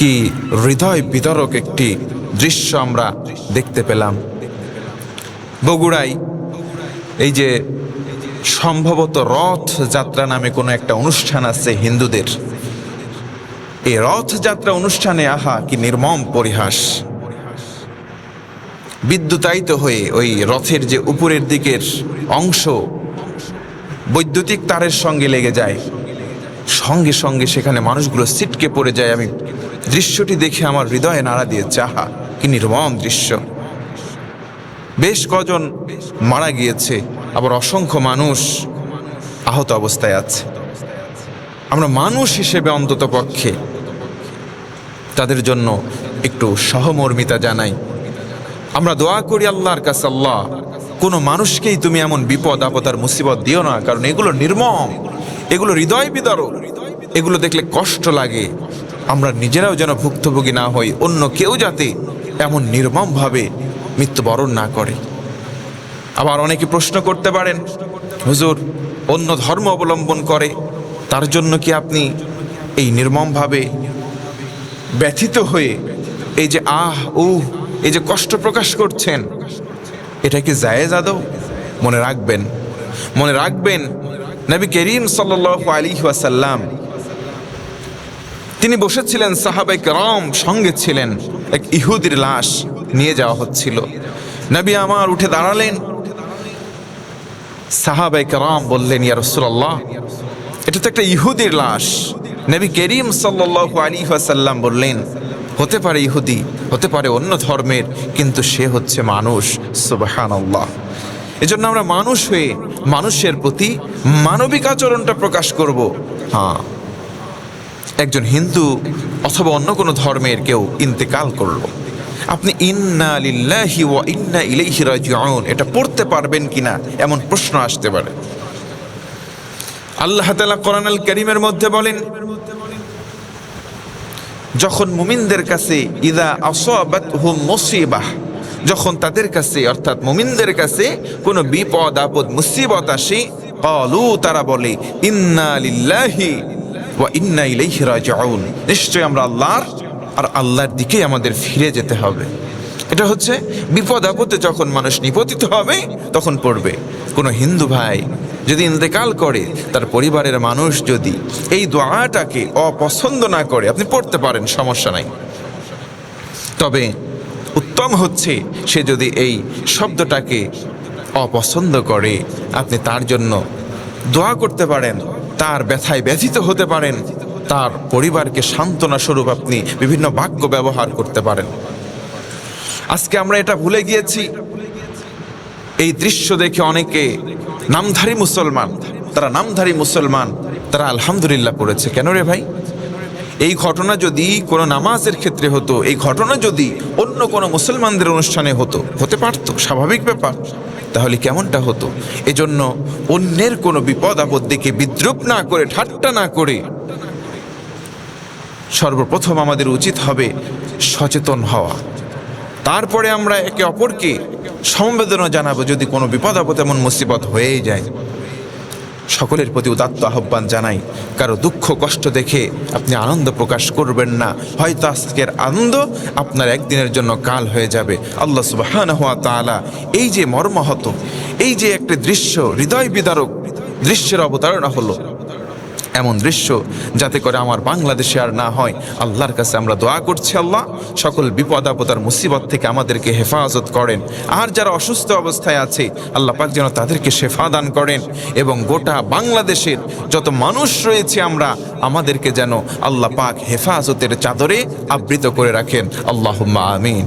কি হৃদয় বিদারক একটি দৃশ্য আমরা দেখতে পেলাম। বগুড়ায় এই যে সম্ভবত রথ যাত্রা নামে কোনো একটা অনুষ্ঠান আছে হিন্দুদের, এই রথযাত্রা অনুষ্ঠানে আহা কি নির্মম পরিহাস। বিদ্যুতায়িত হয়ে ওই রথের যে উপরের দিকের অংশ বৈদ্যুতিক তারের সঙ্গে লেগে যায়, সঙ্গে সঙ্গে সেখানে মানুষগুলো ছিটকে পড়ে যায়। আমি দৃশ্যটি দেখে আমার হৃদয়ে নাড়া দিয়েছে, আহা কি নির্মম দৃশ্য। বেশ কজন মারা গিয়েছে, আবার অসংখ্য মানুষ আহত অবস্থায় আছে। আমরা মানুষ হিসেবে অন্তত পক্ষে তাদের জন্য একটু সহমর্মিতা জানাই। আমরা দোয়া করি আল্লাহর কাছে, আল্লাহ কোনো মানুষকেই তুমি এমন বিপদ আপদ আর মুসিবত দিও না, কারণ এগুলো নির্মম, এগুলো হৃদয় বিদারক, এগুলো দেখলে কষ্ট লাগে। আমরা নিজেরাও যেন ভুক্তভোগী না হই, অন্য কেউ যাতে এমন নির্মমভাবে মৃত্যুবরণ না করে। আবার অনেকে প্রশ্ন করতে পারেন, হুজুর অন্য ধর্ম অবলম্বন করে, তার জন্য কি আপনি এই নির্মমভাবে ব্যথিত হয়ে এই যে এই যে কষ্ট প্রকাশ করছেন, এটা কি জায়েজ আদৌ? মনে রাখবেন নবী করিম সাল্লাল্লাহু আলাইহি ওয়াসাল্লাম তিনি বসেছিলেন, সাহাবায়ে কেরাম সঙ্গে ছিলেন। এক ইহুদির লাশ নিয়ে যাওয়া হচ্ছিল, নবী আমার উঠে দাঁড়ালেন। সাহাবায়ে কেরাম বললেন, ইয়া রাসূলুল্লাহ, এটা তো একটা ইহুদির লাশ। নবী করিম সাল্লাল্লাহু আলাইহি ওয়াসাল্লাম বললেন, হতে পারে ইহুদি, হতে পারে অন্য ধর্মের, কিন্তু সে হচ্ছে মানুষ। সুবহানাল্লাহ। এজন্য আমরা মানুষ হয়ে মানুষের প্রতি মানবিক আচরণটা প্রকাশ করব। হ্যাঁ, একজন হিন্দু অথবা অন্য কোনো ধর্মের কেউ ইন্তেকাল করলো, আপনি ইন্না লিল্লাহি ওয়া ইন্না ইলাইহি রাজিউন এটা পড়তে পারবেন কিনা এমন প্রশ্ন আসতে পারে। আল্লাহ তাআলা কোরআনুল কারীমের মধ্যে বলেন, যখন মুমিনদের কাছে ইযা আসাবাতহুম মুসিবাহ, যখন তাদের কাছে অর্থাৎ মুমিনদের কাছে কোনো বিপদ আপদ মুসিবত আসে, ক্বালু তারা বলে, ইন্না লিল্লাহি ওয়া ইন্না ইলাইহি রাজিউন, নিশ্চয় আমরা আল্লাহর আর আল্লাহর দিকেই আমাদের ফিরে যেতে হবে। এটা হচ্ছে বিপদ আপদে যখন মানুষ নিপতিত হবে তখন পড়বে। কোনো হিন্দু ভাই যদি ইন্তেকাল করে, তার পরিবারের মানুষ যদি এই দোয়াটাকে অপছন্দ না করে, আপনি পড়তে পারেন, সমস্যা নাই। তবে উত্তম হচ্ছে সে যদি এই শব্দটাকে অপছন্দ করে, আপনি তার জন্য দোয়া করতে পারেন, তার ব্যথায় ব্যথিত হতে পারেন, তার পরিবারকে সান্ত্বনা স্বরূপ আপনি বিভিন্ন বাক্য ব্যবহার করতে পারেন। আজকে আমরা এটা ভুলে গিয়েছি। এই দৃশ্য দেখে অনেকে নামধারী মুসলমান, তারা আলহামদুলিল্লাহ পড়েছে। কেন রে ভাই? এই ঘটনা যদি কোনো নামাজের ক্ষেত্রে হতো, এই ঘটনা যদি অন্য কোনো মুসলমানদের অনুষ্ঠানে হতে পারত, স্বাভাবিক ব্যাপার, তাহলে কেমনটা হতো? এজন্য অন্যের কোনো বিপদ আপদ দেখে বিদ্রুপ না করে, ঠাট্টা না করে, সর্বপ্রথম আমাদের উচিত হবে সচেতন হওয়া। তারপরে আমরা একে অপরকে সমবেদনা জানাবো যদি কোনো বিপদ আপদ এমন মুসিবত হয়েই যায়। সকলের প্রতি উদাত্ত আহ্বান জানাই, কারো দুঃখ কষ্ট দেখে আপনি আনন্দ প্রকাশ করবেন না। হয়তো আজকের আনন্দ আপনার একদিনের জন্য কাল হয়ে যাবে। আল্লাহ সুবহানাহু ওয়া তাআলা এই যে মর্মাহত, এই যে একটা দৃশ্য, হৃদয় বিদারক দৃশ্যের অবতারণা হলো, এমন দৃশ্য যাতে করে আমার বাংলাদেশে আর না হয়, আল্লাহর কাছে আমরা দোয়া করছি, আল্লাহ সকল বিপদ আপদ আর মুসিবত থেকে আমাদেরকে হেফাজত করেন। আর যারা অসুস্থ অবস্থায় আছে, আল্লাহ পাক যেন তাদেরকে শেফা দান করেন, এবং গোটা বাংলাদেশের যত মানুষ রয়েছে আমাদেরকে যেন আল্লাহ পাক হেফাজতের চাদরে আবৃত করে রাখেন। আল্লাহুম্মা আমিন।